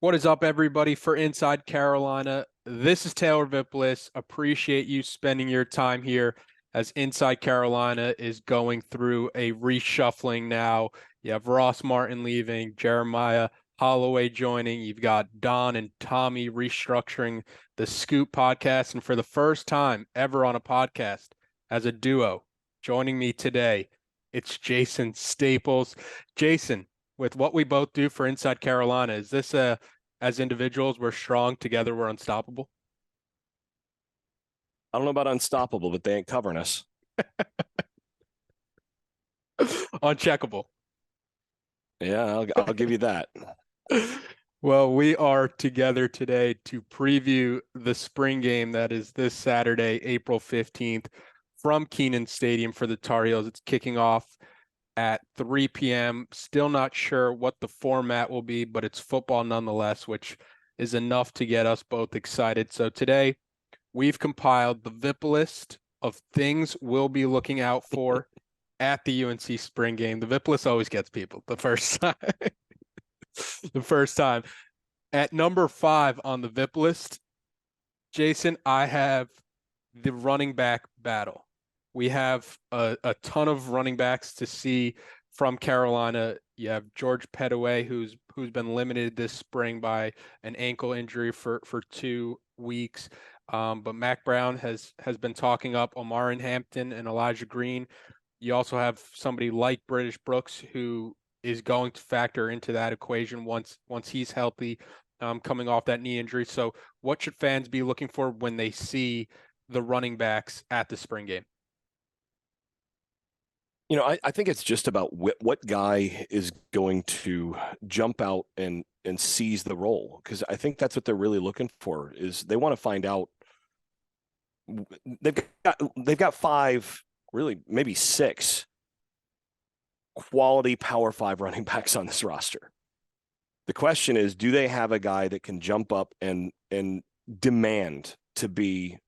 What is up, everybody, for Inside Carolina? This is Taylor Vippolis. Appreciate you spending your time here as Inside Carolina is going through a reshuffling now. You have Ross Martin leaving, Jeremiah Holloway joining. You've got Don and Tommy restructuring the Scoop podcast. And for the first time ever on a podcast as a duo, joining me today, it's Jason Staples. Jason, with what we both do for Inside Carolina, is this as individuals, we're strong, together we're unstoppable? I don't know about unstoppable, but they ain't covering us. Uncheckable. Yeah, I'll give you that. Well, we are together today to preview the spring game that is this Saturday, April 15th, from Kenan Stadium for the Tar Heels. It's kicking off at 3 p.m. Still not sure what the format will be, but it's football nonetheless, which is enough to get us both excited. So today, we've compiled the Vippo-list of things we'll be looking out for at the UNC Spring Game. The Vippo-list always gets people the first time. The first time. At number 5 on the Vippo-list, Jason, I have the running back battle. We have a ton of running backs to see from Carolina. You have George Pettaway, who's been limited this spring by an ankle injury for 2 weeks. But Mac Brown has been talking up Omar Hampton and Elijah Green. You also have somebody like British Brooks, who is going to factor into that equation once he's healthy, coming off that knee injury. So what should fans be looking for when they see the running backs at the spring game? You know, I think it's just about what guy is going to jump out and seize the role, because I think that's what they're really looking for. Is they want to find out. They've got 5, really maybe 6 quality Power 5 running backs on this roster. The question is, do they have a guy that can jump up and demand to be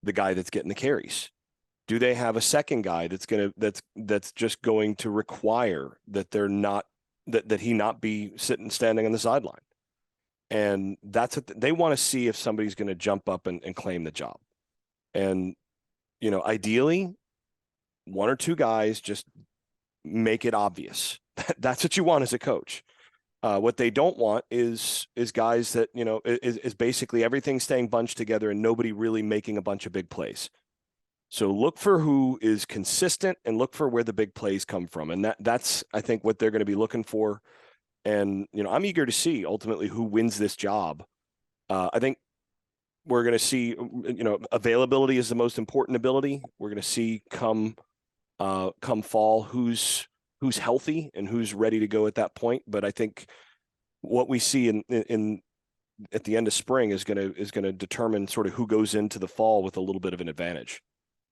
the guy that's getting the carries? Do they have a second guy that's just going to require that they're not that he not be standing on the sideline? And that's what they want to see, if somebody's going to jump up and claim the job. And you know, ideally, 1 or 2 guys just make it obvious. That's what you want as a coach. What they don't want is guys that, you know, is basically everything staying bunched together and nobody really making a bunch of big plays. So look for who is consistent and look for where the big plays come from. And that's, I think, what they're going to be looking for. And, you know, I'm eager to see ultimately who wins this job. I think we're going to see, you know, availability is the most important ability. We're going to see come fall who's healthy and who's ready to go at that point. But I think what we see in at the end of spring is going to determine sort of who goes into the fall with a little bit of an advantage.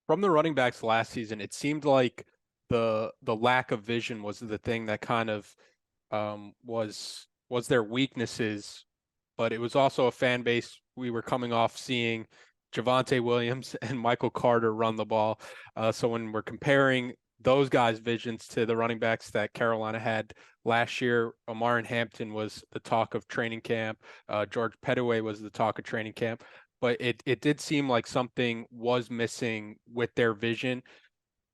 From the running backs last season, it seemed like the lack of vision was the thing that kind of was their weaknesses, but it was also a fan base. We were coming off seeing Javonte Williams and Michael Carter run the ball. So when we're comparing those guys' visions to the running backs that Carolina had last year, Omar Hampton was the talk of training camp. George Pettaway was the talk of training camp. But it did seem like something was missing with their vision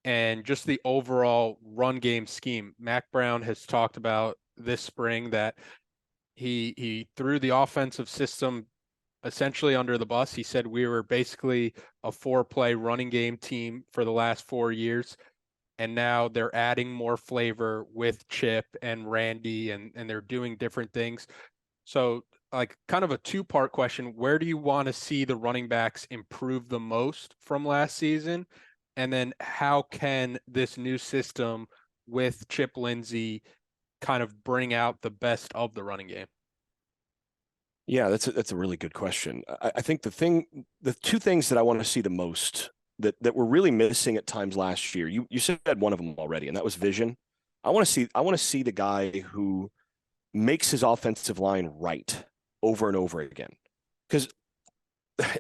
and just the overall run game scheme. Mac Brown has talked about this spring that he threw the offensive system essentially under the bus. He said we were basically a 4-play running game team for the last 4 years. And now they're adding more flavor with Chip and Randy, and they're doing different things. So, like, kind of a 2-part question. Where do you want to see the running backs improve the most from last season? And then how can this new system with Chip Lindsey kind of bring out the best of the running game? Yeah, that's a really good question. I think the 2 things that I want to see the most that were really missing at times last year, you said one of them already, and that was vision. I want to see the guy who makes his offensive line right over and over again. Because,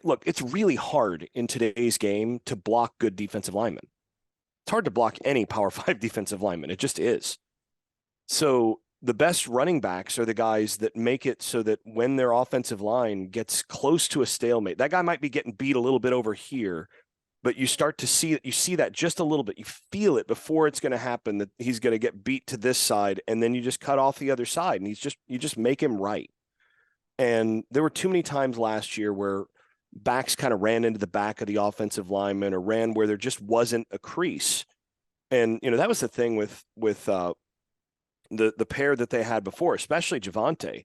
look, it's really hard in today's game to block good defensive linemen. It's hard to block any Power 5 defensive lineman. It just is. So the best running backs are the guys that make it so that when their offensive line gets close to a stalemate, that guy might be getting beat a little bit over here, but you start to see it. You see that just a little bit. You feel it before it's going to happen, that he's going to get beat to this side, and then you just cut off the other side, and you just make him right. And there were too many times last year where backs kind of ran into the back of the offensive lineman, or ran where there just wasn't a crease. And that was the thing with the pair that they had before, especially Javonte.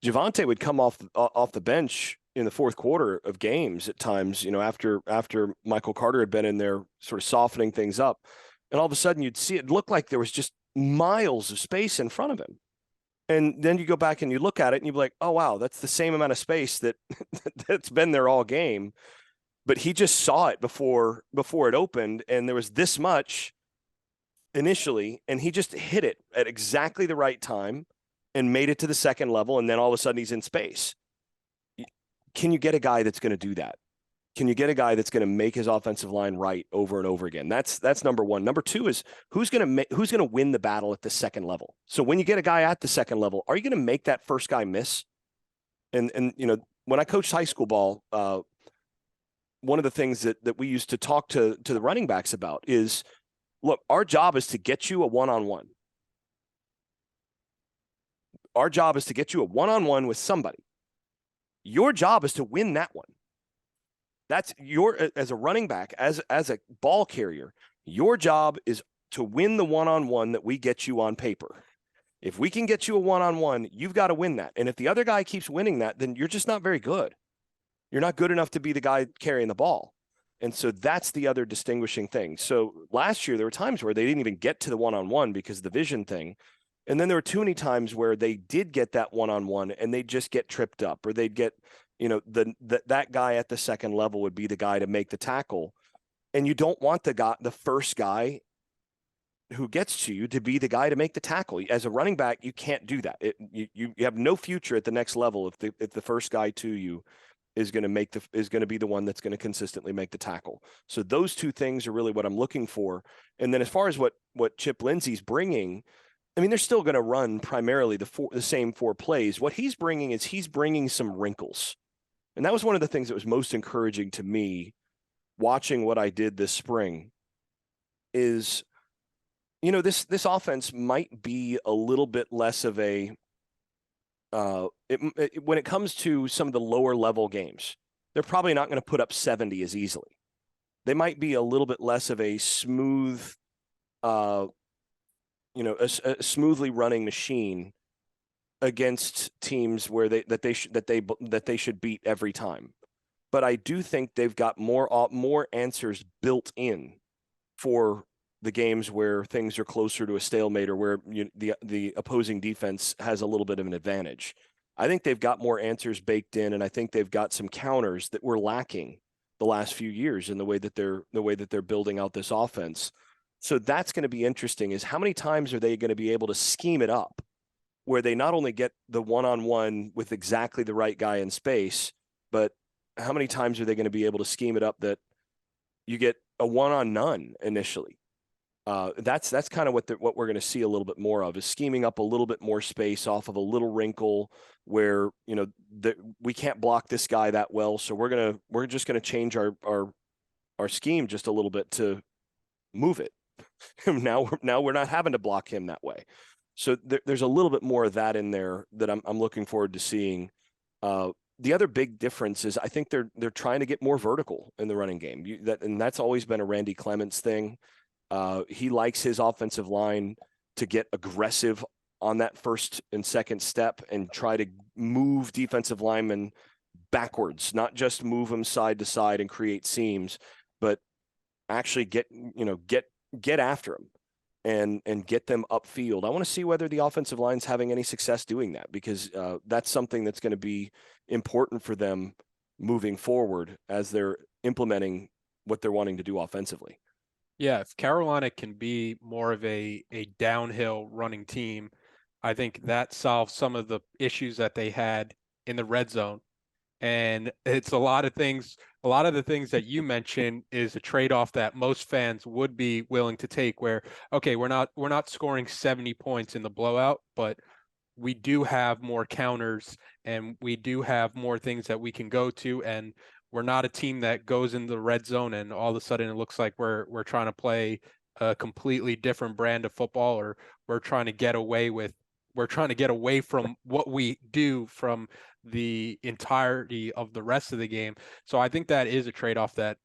Javonte would come off the bench in the fourth quarter of games at times, after Michael Carter had been in there sort of softening things up. And all of a sudden you'd see it look like there was just miles of space in front of him. And then you go back and you look at it and you're like, oh, wow, that's the same amount of space that's been there all game. But he just saw it before it opened, and there was this much initially, and he just hit it at exactly the right time and made it to the second level, and then all of a sudden he's in space. Can you get a guy that's going to do that? Can you get a guy that's going to make his offensive line right over and over again? That's number one. Number two is who's going to win the battle at the second level. So when you get a guy at the second level, are you going to make that first guy miss? And when I coached high school ball, one of the things that we used to talk to the running backs about is, look, our job is to get you a one-on-one. Our job is to get you a one-on-one with somebody. Your job is to win that one. That's as a running back, as a ball carrier, your job is to win the one-on-one that we get you on paper. If we can get you a one-on-one, you've got to win that. And if the other guy keeps winning that, then you're just not very good. You're not good enough to be the guy carrying the ball. And so that's the other distinguishing thing. So last year, there were times where they didn't even get to the one-on-one because of the vision thing. And then there were too many times where they did get that one-on-one and they'd just get tripped up, or they'd get, that guy at the second level would be the guy to make the tackle. And you don't want the first guy who gets to you to be the guy to make the tackle. As a running back, you can't do that. You have no future at the next level if the first guy to you is going to be the one that's going to consistently make the tackle. So those two things are really what I'm looking for. And then as far as what Chip Lindsey's bringing, I mean, they're still going to run primarily the same four plays. What he's bringing is some wrinkles. And that was one of the things that was most encouraging to me watching what I did this spring is, this offense might be a little bit less of a, when it comes to some of the lower level games, they're probably not going to put up 70 as easily. They might be a little bit less of a smooth, a smoothly running machine against teams where they should beat every time. But I do think they've got more answers built in for the games where things are closer to a stalemate, or where the opposing defense has a little bit of an advantage. I think they've got more answers baked in, and I think they've got some counters that were lacking the last few years in the way that they're building out this offense. So that's going to be interesting, is how many times are they going to be able to scheme it up where they not only get the one-on-one with exactly the right guy in space, but how many times are they going to be able to scheme it up that you get a one-on-none initially? That's kind of what we're going to see a little bit more of, is scheming up a little bit more space off of a little wrinkle where, we can't block this guy that well. So we're just going to change our scheme just a little bit to move it. Now we're not having to block him that way. So there's a little bit more of that in there that I'm looking forward to seeing. The other big difference is I think they're trying to get more vertical in the running game. And that's always been a Randy Clements thing. He likes his offensive line to get aggressive on that first and second step and try to move defensive linemen backwards, not just move them side to side and create seams, but actually get after them and get them upfield. I want to see whether the offensive line's having any success doing that, because that's something that's going to be important for them moving forward as they're implementing what they're wanting to do offensively. Yeah, if Carolina can be more of a downhill running team, I think that solves some of the issues that they had in the red zone. And it's a lot of the things that you mentioned is a trade-off that most fans would be willing to take, where, okay, we're not scoring 70 points in the blowout, but we do have more counters and we do have more things that we can go to, and we're not a team that goes in the red zone and all of a sudden it looks like we're trying to play a completely different brand of football, or we're trying to get away with we're trying to get away from what we do from the entirety of the rest of the game. So I think that is a trade-off that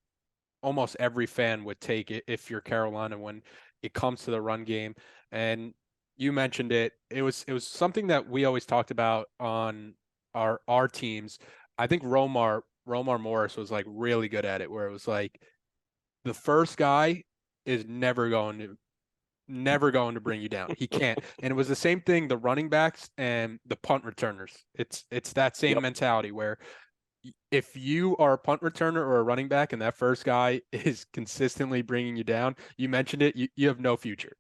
almost every fan would take it if you're Carolina when it comes to the run game. And you mentioned it. It was something that we always talked about on our teams. I think Romar Morris was like really good at it, where it was like the first guy is never going to bring you down. He can't. And it was the same thing, the running backs and the punt returners. It's that same Yep. mentality where if you are a punt returner or a running back and that first guy is consistently bringing you down, you mentioned it, you have no future.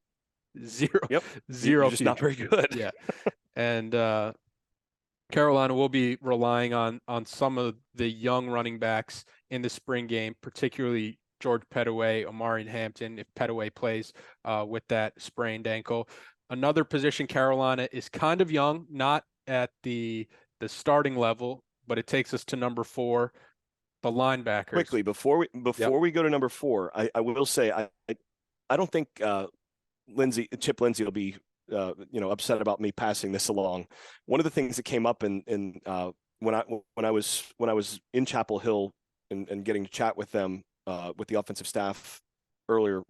Zero, Yep. You're zero just not future. very good. Yeah. And Carolina will be relying on some of the young running backs in the spring game, particularly George Pettaway, Omari Hampton, if Pettaway plays with that sprained ankle. Another position Carolina is kind of young, not at the starting level, but it takes us to number 4, the linebackers. Quickly, before Yep. we go to number 4, I will say I don't think Chip Lindsey will be upset about me passing this along. One of the things that came up in when I was in Chapel Hill and getting to chat with them with the offensive staff earlier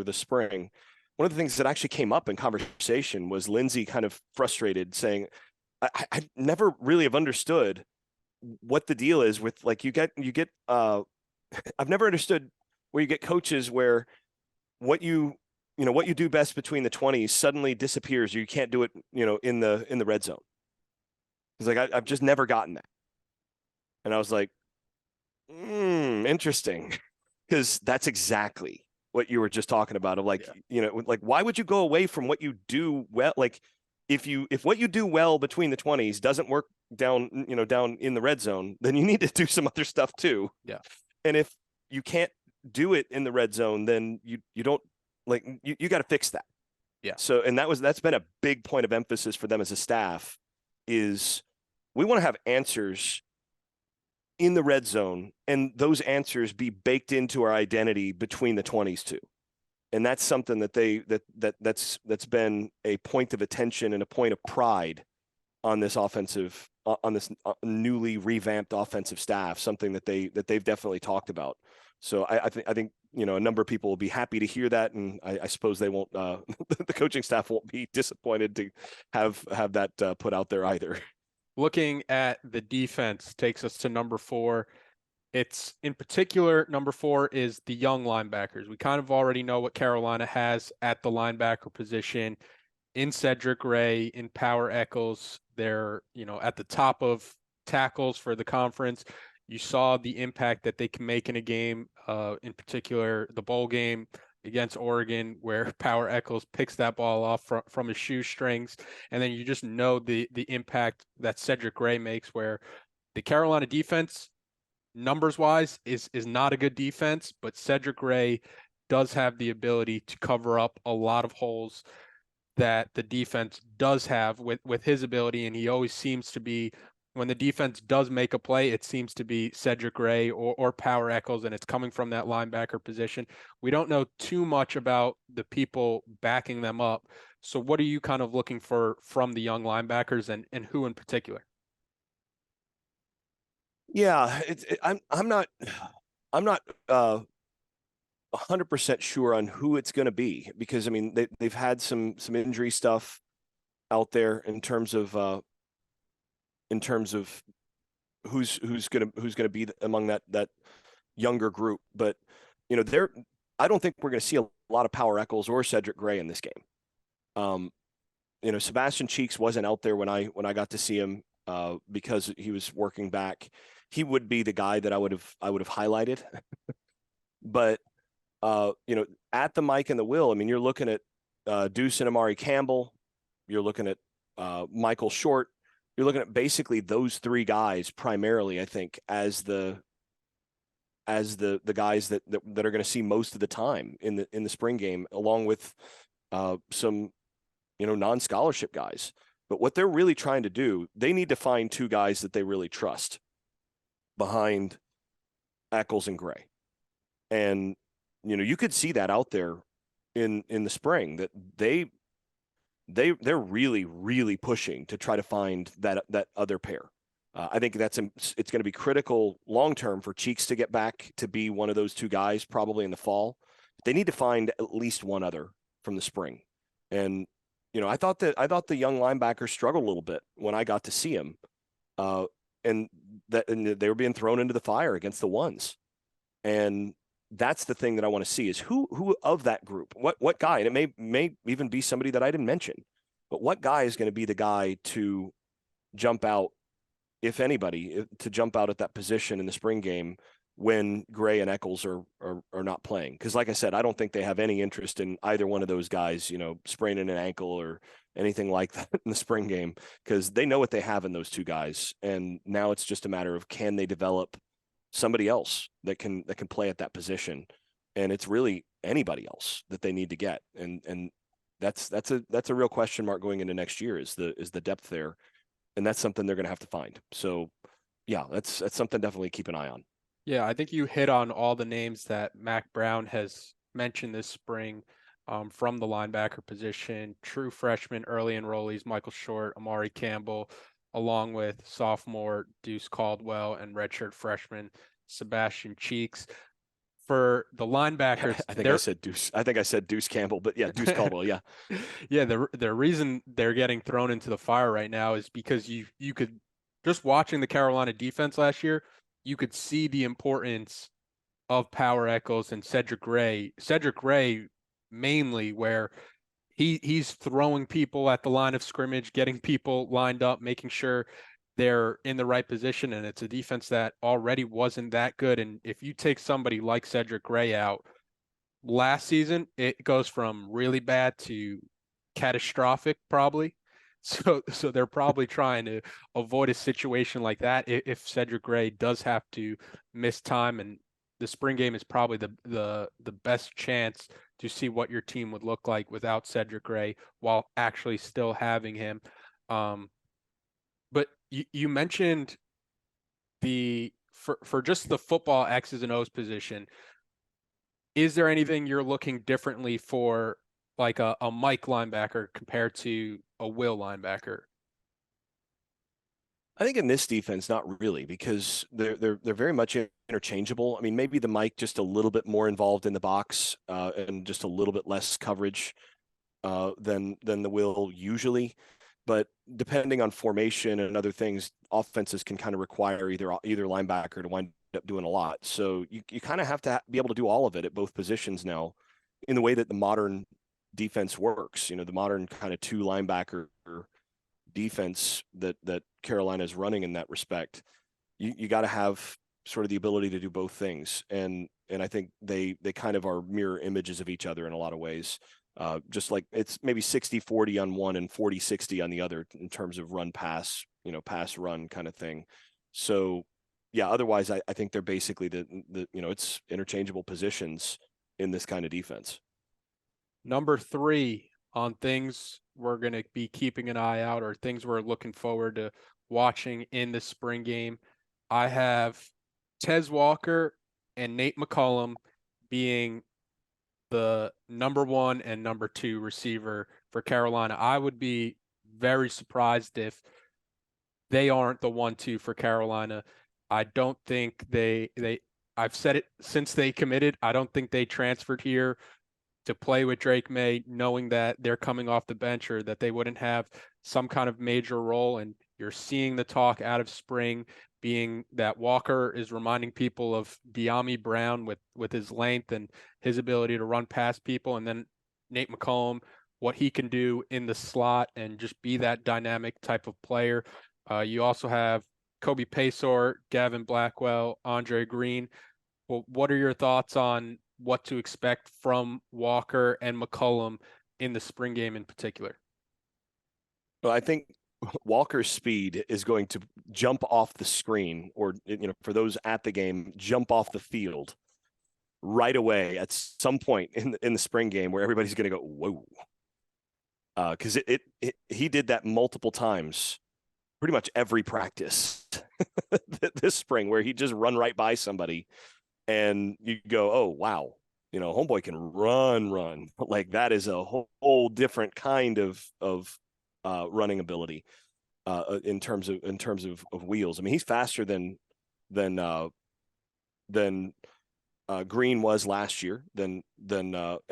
this spring, one of the things that actually came up in conversation was Lindsey kind of frustrated, saying, I never really have understood what the deal is with, like, you get I've never understood where you get coaches where what you do best between the 20s suddenly disappears, or you can't do it, in the red zone. It's like, I've just never gotten that. And I was like, interesting. Because that's exactly what you were just talking about, of like, like, why would you go away from what you do well? Like, if what you do well between the 20s doesn't work down in the red zone, then you need to do some other stuff too. Yeah. And if you can't do it in the red zone, then you don't, like, you got to fix that. Yeah. So, and that's been a big point of emphasis for them as a staff, is we want to have answers in the red zone, and those answers be baked into our identity between the 20s too. And that's something that that's been a point of attention and a point of pride on this newly revamped offensive staff, something that they've definitely talked about. So I think a number of people will be happy to hear that, and I suppose they won't. The coaching staff won't be disappointed to have that put out there either. Looking at the defense takes us to number 4. It's in particular, number 4 is the young linebackers. We kind of already know what Carolina has at the linebacker position in Cedric Gray, in Power Echols. They're, at the top of tackles for the conference. You saw the impact that they can make in a game, in particular the bowl game against Oregon, where Power Echols picks that ball off from his shoestrings. And then you just know the impact that Cedric Gray makes, where the Carolina defense, numbers wise, is not a good defense, but Cedric Gray does have the ability to cover up a lot of holes that the defense does have with his ability. And he always seems to be, when the defense does make a play, it seems to be Cedric Gray or Power Echols, and it's coming from that linebacker position. We don't know too much about the people backing them up. So what are you kind of looking for from the young linebackers, and who in particular? Yeah, I'm not 100% sure on who it's going to be, because I mean they've had some injury stuff out there in terms of who's going to be among that younger group. But I don't think we're going to see a lot of Power Echols or Cedric Gray in this game. Sebastian Cheeks wasn't out there when I got to see him because he was working back. He would be the guy that I would have highlighted. But at the mic and the will, I mean, you're looking at Deuce and Amari Campbell. You're looking at Michael Short. You're looking at basically those 3 guys primarily, I think, as the guys that are going to see most of the time in the spring game, along with some non-scholarship guys. But what they're really trying to do, they need to find two guys that they really trust behind Eccles and Gray. And, you could see that out there in the spring, that they're really, really pushing to try to find that other pair. I think it's going to be critical long term for Cheeks to get back to be one of those two guys probably in the fall. They need to find at least one other from the spring. And I thought the young linebackers struggled a little bit when I got to see him, and they were being thrown into the fire against the ones. And that's the thing that I want to see is who of that group, what guy, and it may even be somebody that I didn't mention, but what guy is going to be the guy to jump out, if anybody, to jump out at that position in the spring game when Gray and Eccles are not playing. Because like I said, I don't think they have any interest in either one of those guys, spraining an ankle or anything like that in the spring game, because they know what they have in those two guys. And now it's just a matter of, can they develop somebody else that can play at that position? And it's really anybody else that they need to get. And that's a real question mark going into next year, is the depth there. And that's something they're going to have to find. So yeah, that's something definitely keep an eye on. Yeah, I think you hit on all the names that Mac Brown has mentioned this spring, from the linebacker position. True freshman early enrollees Michael Short, Amari Campbell, along with sophomore Deuce Caldwell and redshirt freshman Sebastian Cheeks. For the linebackers, I think I said Deuce Campbell, but yeah, Deuce Caldwell, yeah. Yeah, the reason they're getting thrown into the fire right now is because you could, just watching the Carolina defense last year, you could see the importance of Power Echols and Cedric Gray. Cedric Gray mainly, where he's throwing people at the line of scrimmage, getting people lined up, making sure they're in the right position, and it's a defense that already wasn't that good. And if you take somebody like Cedric Gray out last season, it goes from really bad to catastrophic probably. So they're probably trying to avoid a situation like that if Cedric Gray does have to miss time, and the spring game is probably the best chance to see what your team would look like without Cedric Gray while actually still having him. But you mentioned for just the football X's and O's position, is there anything you're looking differently for, like a Mike linebacker compared to a Will linebacker? I think in this defense, not really, because they're very much interchangeable. I mean, maybe the Mike just a little bit more involved in the box, and just a little bit less coverage than the Will usually. But depending on formation and other things, offenses can kind of require either linebacker to wind up doing a lot. So you kind of have to be able to do all of it at both positions now, in the way that the modern defense works. The modern kind of two linebacker defense that Carolina is running in that respect. You got to have sort of the ability to do both things. And I think they kind of are mirror images of each other in a lot of ways. Just like it's maybe 60-40 on one and 40-60 on the other in terms of run pass, pass run kind of thing. So yeah, otherwise I think they're basically it's interchangeable positions in this kind of defense. Number 3 on things we're going to be keeping an eye out, or things we're looking forward to watching in the spring game, I have Tez Walker and Nate McCullum being the number 1 and number 2 receiver for Carolina. I would be very surprised if they aren't the 1-2 for Carolina. I don't think I've said it since they committed. I don't think they transferred here to play with Drake May, knowing that they're coming off the bench, or that they wouldn't have some kind of major role. And you're seeing the talk out of spring being that Walker is reminding people of De'Ami Brown with his length and his ability to run past people. And then Nate McCollum, what he can do in the slot and just be that dynamic type of player. You also have Kobe Paysor, Gavin Blackwell, Andre Green. Well, what are your thoughts on what to expect from Walker and McCullum in the spring game in particular? Well, I think Walker's speed is going to jump off the screen, or, for those at the game, jump off the field right away at some point in the spring game, where everybody's going to go, whoa. because he did that multiple times, pretty much every practice this spring, where he just run right by somebody, and you go, oh wow, homeboy can run. Like that is a whole different kind of running ability in terms of wheels. I mean, he's faster than Green was last year, than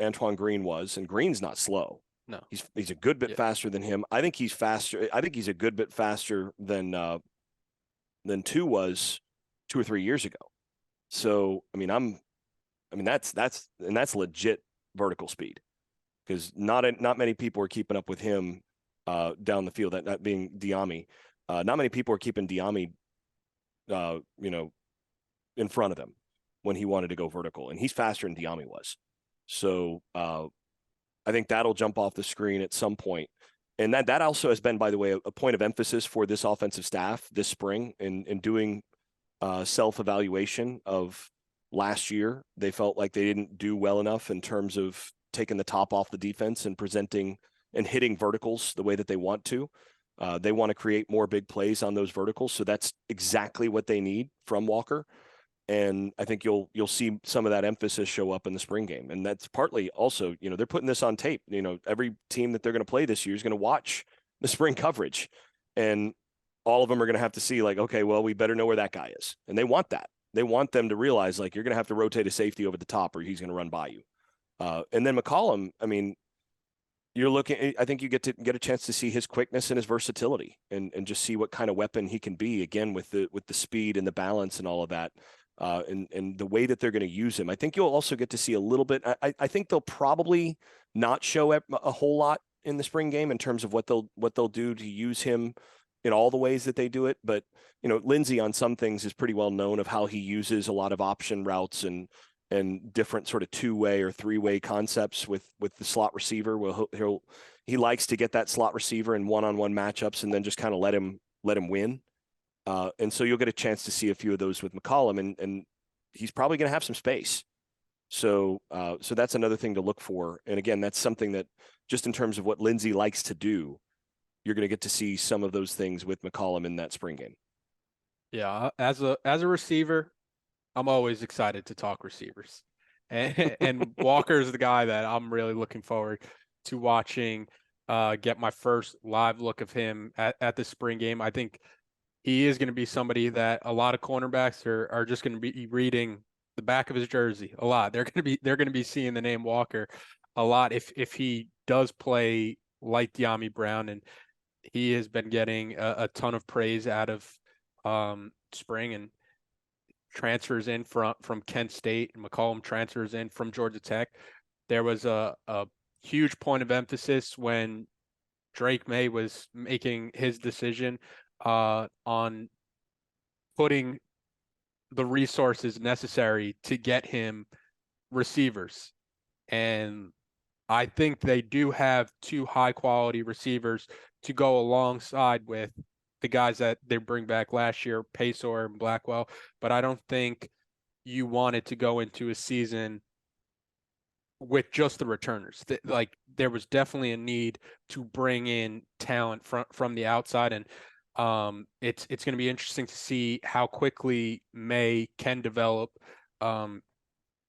Antoine Green was, and Green's not slow. No, he's a good bit faster than him. I think he's faster. I think he's a good bit faster than two was 2 or 3 years ago. So I mean, that's legit vertical speed, because not many people are keeping up with him down the field. That being Diami, not many people are keeping Diami, in front of them when he wanted to go vertical, and he's faster than Diami was. So I think that'll jump off the screen at some point. And that also has been, by the way, a point of emphasis for this offensive staff this spring in doing self-evaluation of last year. They felt like they didn't do well enough in terms of taking the top off the defense and presenting and hitting verticals the way that they want to. They want to create more big plays on those verticals. So that's exactly what they need from Walker. And I think you'll see some of that emphasis show up in the spring game. And that's partly also, they're putting this on tape. Every team that they're going to play this year is going to watch the spring coverage, and all of them are going to have to see, like, okay, well, we better know where that guy is. And they want that. They want them to realize, like, you're going to have to rotate a safety over the top or he's going to run by you. And then McCollum, I mean, I think you get a chance to see his quickness and his versatility, and just see what kind of weapon he can be, again, with the speed and the balance and all of that. And the way that they're going to use him. I think you'll also get to see a little bit. I think they'll probably not show a whole lot in the spring game in terms of what they'll do to use him in all the ways that they do it. But, Lindsey on some things is pretty well known of how he uses a lot of option routes and different sort of 2-way or 3-way concepts with the slot receiver. Well, he likes to get that slot receiver in one-on-one matchups and then just kind of let him win. And so you'll get a chance to see a few of those with McCollum, and he's probably going to have some space. So that's another thing to look for. And again, that's something that, just in terms of what Lindsey likes to do, you're going to get to see some of those things with McCollum in that spring game. Yeah, as a receiver, I'm always excited to talk receivers, and Walker's the guy that I'm really looking forward to watching. Get my first live look of him at the spring game. I think he is going to be somebody that a lot of cornerbacks are just going to be reading the back of his jersey a lot. They're going to be seeing the name Walker a lot if he does play like Diami Brown, and he has been getting a ton of praise out of spring, and transfers in from Kent State, and McCollum transfers in from Georgia Tech. There was a huge point of emphasis when Drake May was making his decision on putting the resources necessary to get him receivers. And I think they do have 2 high quality receivers to go alongside with the guys that they bring back last year, Paysor and Blackwell. But I don't think you wanted to go into a season with just the returners. Like, there was definitely a need to bring in talent from the outside, and it's going to be interesting to see how quickly May can develop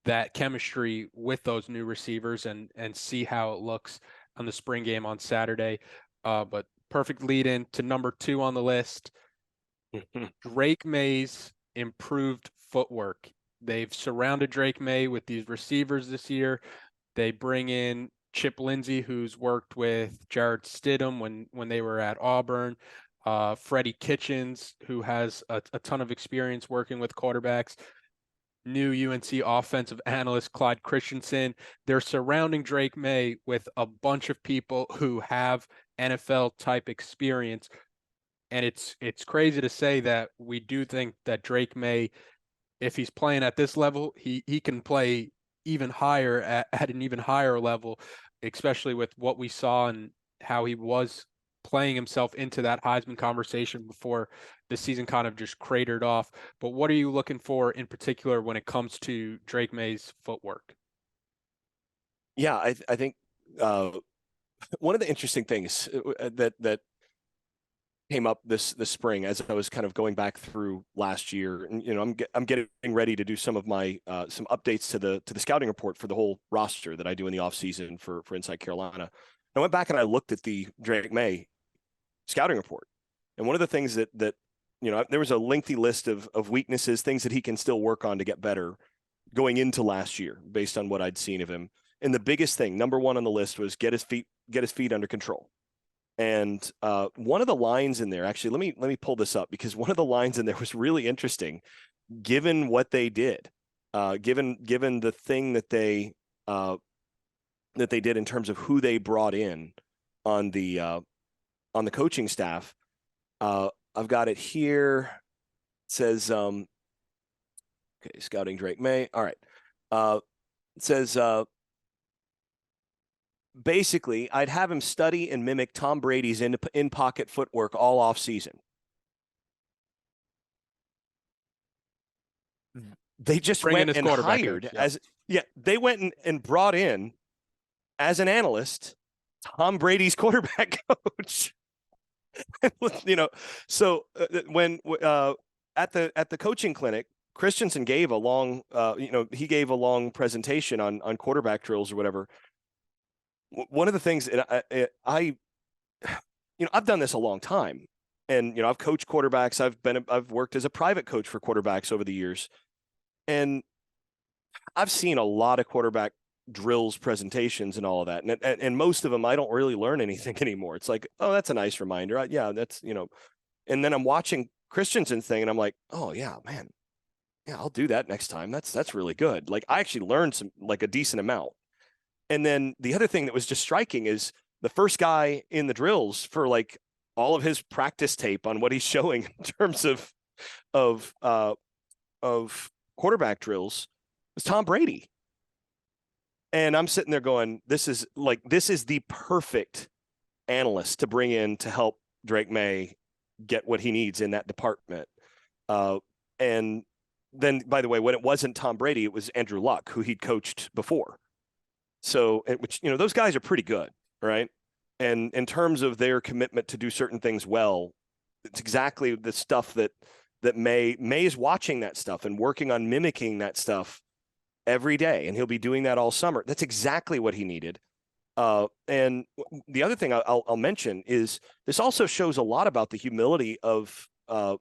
that chemistry with those new receivers, and see how it looks on the spring game on Saturday. But perfect lead in to number 2 on the list. Drake May's improved footwork. They've surrounded Drake May with these receivers this year. They bring in Chip Lindsey, who's worked with Jared Stidham when they were at Auburn. Freddie Kitchens, who has a ton of experience working with quarterbacks. New UNC offensive analyst Clyde Christensen. They're surrounding Drake May with a bunch of people who have NFL type experience. And it's crazy to say that we do think that Drake May, if he's playing at this level, he can play even higher at an even higher level, especially with what we saw and how he was playing himself into that Heisman conversation before the season kind of just cratered off. But what are you looking for in particular when it comes to Drake May's footwork? Yeah, I think one of the interesting things that came up this spring as I was kind of going back through last year, and I'm getting ready to do some of my some updates to the scouting report for the whole roster that I do in the off season for Inside Carolina. I went back and I looked at the Drake May scouting report, and one of the things that there was a lengthy list of weaknesses, things that he can still work on to get better going into last year based on what I'd seen of him. And the biggest thing, number one on the list, was get his feet under control. And one of the lines in there, actually, let me pull this up, because one of the lines in there was really interesting, given what they did, given the thing that they did in terms of who they brought in on the coaching staff. I've got it here. It says, okay, scouting Drake May. All right. It says, basically, I'd have him study and mimic Tom Brady's in-pocket footwork all off season. They just went and hired they went and brought in as an analyst Tom Brady's quarterback coach. So when at the coaching clinic, Christensen gave a long presentation on quarterback drills or whatever. One of the things that I've done this a long time, and I've coached quarterbacks. I've worked as a private coach for quarterbacks over the years, and I've seen a lot of quarterback drills, presentations, and all of that. And most of them, I don't really learn anything anymore. It's like, oh, that's a nice reminder. Yeah, that's, and then I'm watching Christensen's thing and I'm like, oh yeah, man. Yeah, I'll do that next time. That's really good. Like, I actually learned a decent amount. And then the other thing that was just striking is the first guy in the drills for like all of his practice tape on what he's showing in terms of quarterback drills was Tom Brady. And I'm sitting there going, this is the perfect analyst to bring in to help Drake May get what he needs in that department. And then, by the way, when it wasn't Tom Brady, it was Andrew Luck, who he'd coached before. So, which, those guys are pretty good, right? And in terms of their commitment to do certain things well, it's exactly the stuff that May is watching that stuff and working on mimicking that stuff every day. And he'll be doing that all summer. That's exactly what he needed. And the other thing I'll mention is this also shows a lot about the humility of a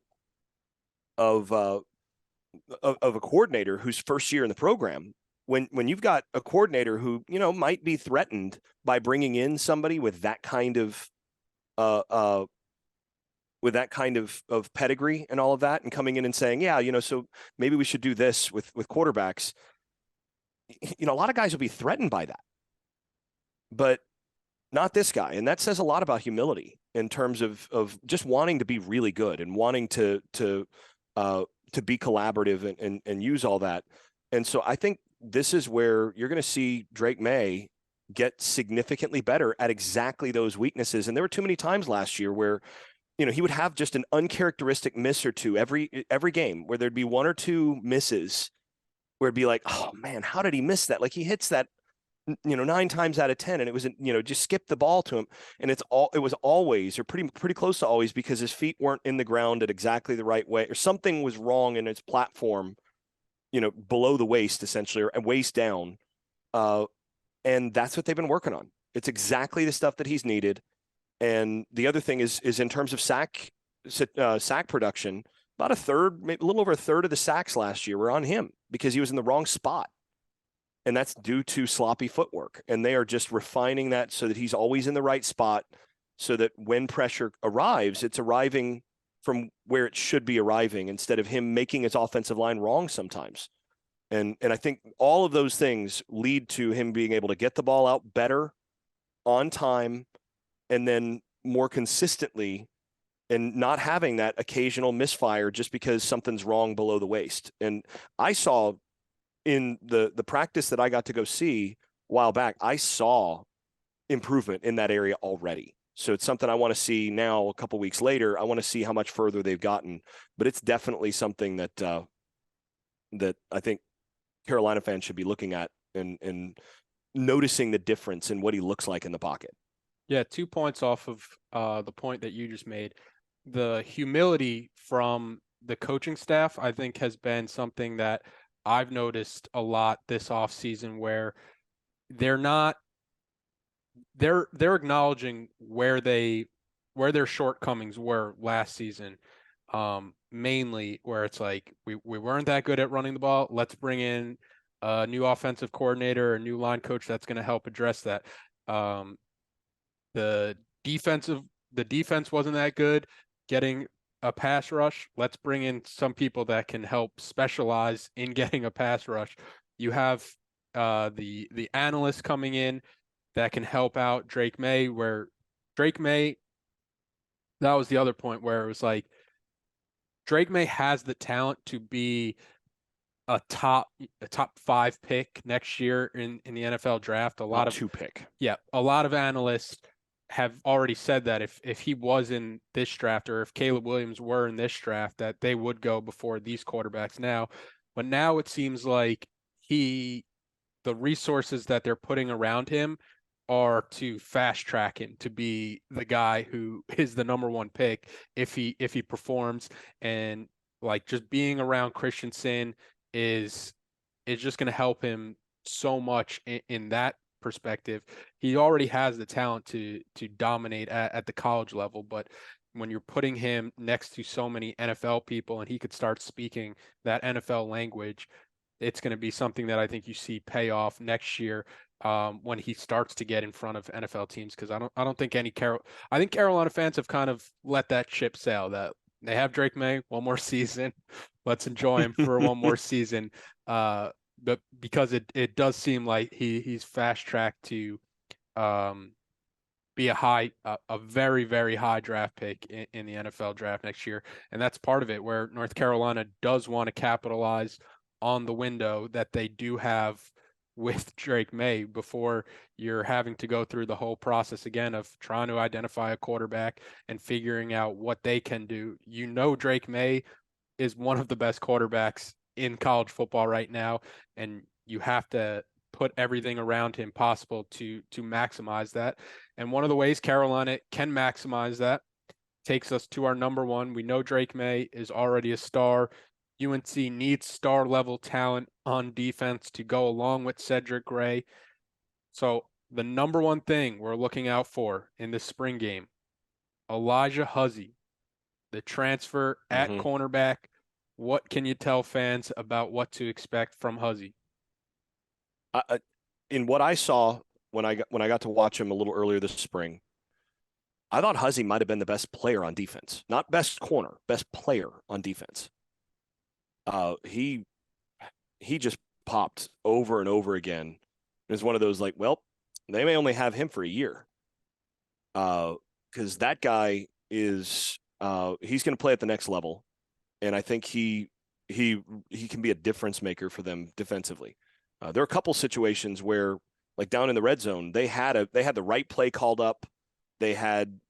coordinator who's first year in the program. When you've got a coordinator who, might be threatened by bringing in somebody with that kind of pedigree and all of that, and coming in and saying, yeah, so maybe we should do this with quarterbacks. A lot of guys will be threatened by that, but not this guy. And that says a lot about humility in terms of just wanting to be really good and wanting to be collaborative and use all that. And so I think this is where you're going to see Drake May get significantly better at exactly those weaknesses. And there were too many times last year where, he would have just an uncharacteristic miss or two every game, where there'd be one or two misses where it'd be like, oh man, how did he miss that? Like, he hits that, 9 times out of 10, and it was, just skip the ball to him. And it was always, or pretty close to always, because his feet weren't in the ground at exactly the right way, or something was wrong in his platform, below the waist, essentially, or waist down. And that's what they've been working on. It's exactly the stuff that he's needed. And the other thing is in terms of sack production, about a third, maybe a little over a third of the sacks last year were on him because he was in the wrong spot. And that's due to sloppy footwork. And they are just refining that so that he's always in the right spot, so that when pressure arrives, it's arriving from where it should be arriving, instead of him making his offensive line wrong sometimes. And I think all of those things lead to him being able to get the ball out better, on time, and then more consistently, and not having that occasional misfire just because something's wrong below the waist. And I saw in the practice that I got to go see a while back, I saw improvement in that area already. So it's something I want to see now. A couple weeks later, I want to see how much further they've gotten. But it's definitely something that that I think Carolina fans should be looking at and noticing the difference in what he looks like in the pocket. Yeah, 2 points off of the point that you just made. The humility from the coaching staff, I think, has been something that I've noticed a lot this offseason where they're not they're acknowledging where their shortcomings were last season. Mainly where it's like we weren't that good at running the ball. Let's bring in a new offensive coordinator, a new line coach that's going to help address that. Um, the defensive the defense wasn't that good. Getting a pass rush, let's bring in some people that can help specialize in getting a pass rush. You have the analyst coming in that can help out Drake May, where Drake May, that was the other point where it was like Drake May has the talent to be a top 5 pick next year in the NFL draft. Top 2 pick. Yeah, a lot of analysts have already said that if he was in this draft or if Caleb Williams were in this draft, that they would go before these quarterbacks now. But now it seems like the resources that they're putting around him are to fast track him to be the guy who is the number 1 pick if he performs. And like just being around Christensen is just going to help him so much in that perspective. He already has the talent to dominate at the college level, but when you're putting him next to so many NFL people and he could start speaking that NFL language, it's going to be something that I think you see pay off next year when he starts to get in front of NFL teams. Because I don't think I think Carolina fans have kind of let that ship sail. That they have Drake May one more season. Let's enjoy him for one more season. But because it does seem like he's fast tracked to be a very, very high draft pick in the NFL draft next year. And that's part of it where North Carolina does want to capitalize on the window that they do have with Drake May before you're having to go through the whole process again of trying to identify a quarterback and figuring out what they can do. Drake May is one of the best quarterbacks in college football right now, and you have to put everything around him possible to maximize that. And one of the ways Carolina can maximize that takes us to our number 1. We know Drake May is already a star. UNC needs star level talent on defense to go along with Cedric Gray. So the number 1 thing we're looking out for in the spring game, Elijah Huzzie, the transfer at cornerback. What can you tell fans about what to expect from Huzzie? In what I saw when I got to watch him a little earlier this spring, I thought Huzzie might have been the best player on defense. Not best corner, best player on defense. He just popped over and over again. It was one of those like, well, they may only have him for a year. Because that guy is he's going to play at the next level. And I think he can be a difference maker for them defensively. There are a couple situations where, like down in the red zone, they had the right play called up. They had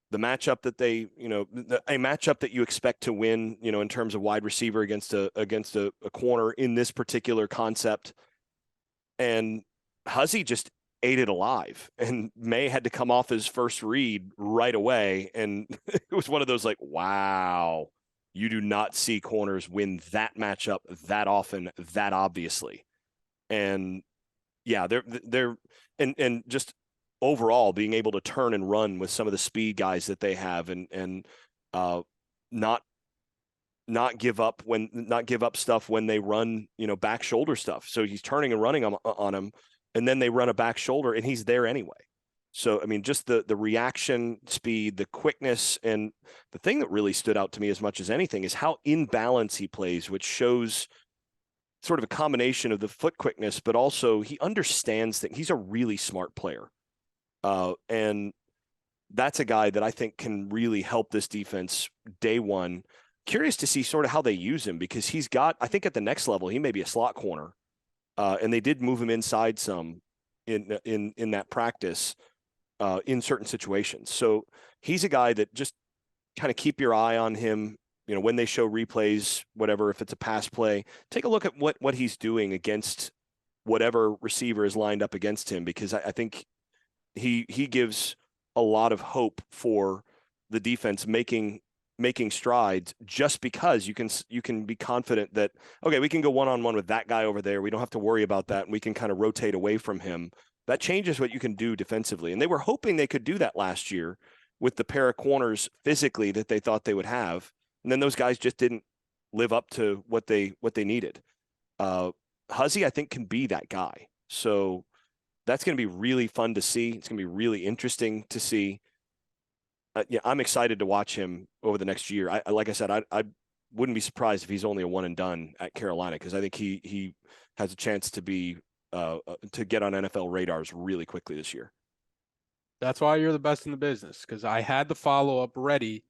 the matchup that a matchup that you expect to win, in terms of wide receiver against a corner in this particular concept. And Huzzie just ate it alive, and May had to come off his first read right away. And it was one of those like, wow, you do not see corners win that matchup that often, that obviously. And yeah, they're and just overall being able to turn and run with some of the speed guys that they have, and not give up stuff when they run, back shoulder stuff. So he's turning and running on him, and then they run a back shoulder and he's there anyway. So, I mean, just the reaction speed, the quickness, and the thing that really stood out to me as much as anything is how in balance he plays, which shows sort of a combination of the foot quickness, but also he understands that he's a really smart player. And that's a guy that I think can really help this defense day one. Curious to see sort of how they use him, because he's got, I think at the next level, he may be a slot corner. And they did move him inside some in that practice in certain situations. So he's a guy that just kind of keep your eye on him, when they show replays, whatever, if it's a pass play, take a look at what he's doing against whatever receiver is lined up against him, because I think he gives a lot of hope for the defense making strides, just because you can be confident that, okay, we can go one-on-one with that guy over there. We don't have to worry about that. And we can kind of rotate away from him. That changes what you can do defensively. And they were hoping they could do that last year with the pair of corners physically that they thought they would have. And then those guys just didn't live up to what they needed. Huzzy, I think, can be that guy. So that's going to be really fun to see. It's going to be really interesting to see. Yeah, I'm excited to watch him over the next year. Like I said, I wouldn't be surprised if he's only a one and done at Carolina, because I think he has a chance to be to get on NFL radars really quickly this year. That's why you're the best in the business, because I had the follow-up ready.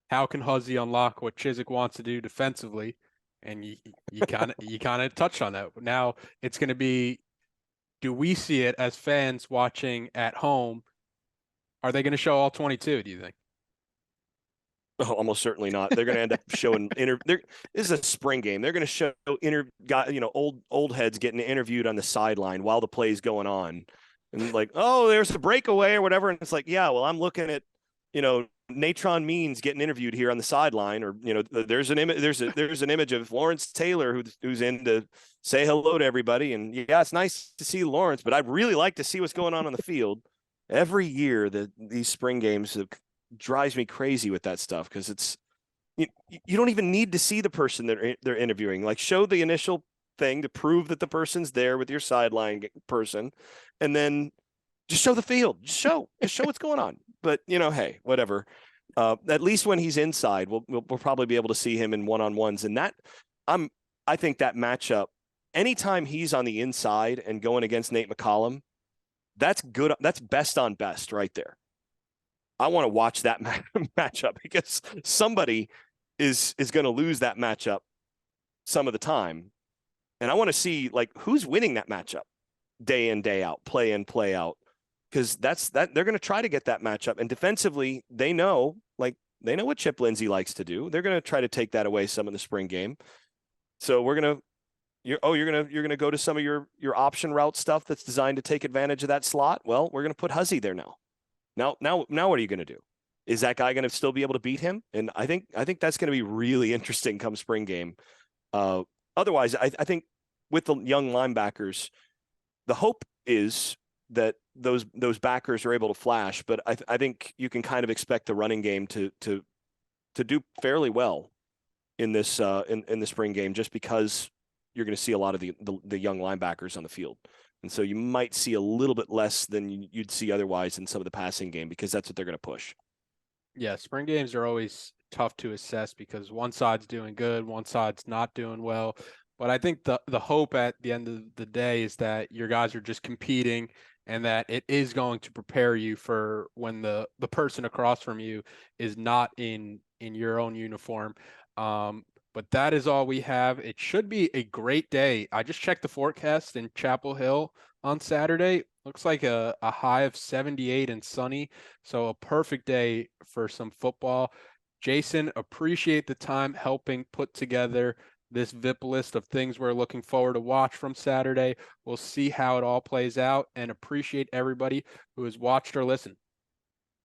How can Huzzy unlock what Chizik wants to do defensively? And you kind of touched on that. Now it's going to be, do we see it as fans watching at home? Are they going to show all 22, do you think? Oh, almost certainly not. They're going to end up showing this is a spring game. They're going to show old heads getting interviewed on the sideline while the play's going on, and like, oh, there's a breakaway or whatever. And it's like, yeah, well, I'm looking at, Natron Means getting interviewed here on the sideline, or there's an image. There's an image of Lawrence Taylor who's in to say hello to everybody. And yeah, it's nice to see Lawrence, but I'd really like to see what's going on the field. Every year these spring games drives me crazy with that stuff, because it's you don't even need to see the person that they're interviewing. Like, show the initial thing to prove that the person's there with your sideline person, and then just show the field. Just show what's going on. But hey, whatever. At least when he's inside, we'll probably be able to see him in one-on-ones, and I think that matchup, anytime he's on the inside and going against Nate McCollum, that's good. That's best on best right there. I want to watch that matchup, because somebody is going to lose that matchup some of the time. And I want to see, like, who's winning that matchup day in, day out, play in, play out, because they're going to try to get that matchup. And defensively, they know what Chip Lindsey likes to do. They're going to try to take that away some in the spring game. So you're going to go to some of your option route stuff that's designed to take advantage of that slot. Well, we're going to put Huzzy there now. Now, what are you going to do? Is that guy going to still be able to beat him? And I think that's going to be really interesting come spring game. Otherwise, I think with the young linebackers, the hope is that those backers are able to flash. But I think you can kind of expect the running game to do fairly well in this in the spring game, just because you're going to see a lot of the young linebackers on the field. And so you might see a little bit less than you'd see otherwise in some of the passing game, because that's what they're going to push. Yeah, spring games are always tough to assess, because one side's doing good, one side's not doing well. But I think the hope at the end of the day is that your guys are just competing, and that it is going to prepare you for when the person across from you is not in your own uniform. But that is all we have. It should be a great day. I just checked the forecast in Chapel Hill on Saturday. Looks like a high of 78 and sunny. So a perfect day for some football. Jason, appreciate the time helping put together this Vippo-list of things we're looking forward to watch from Saturday. We'll see how it all plays out, and appreciate everybody who has watched or listened.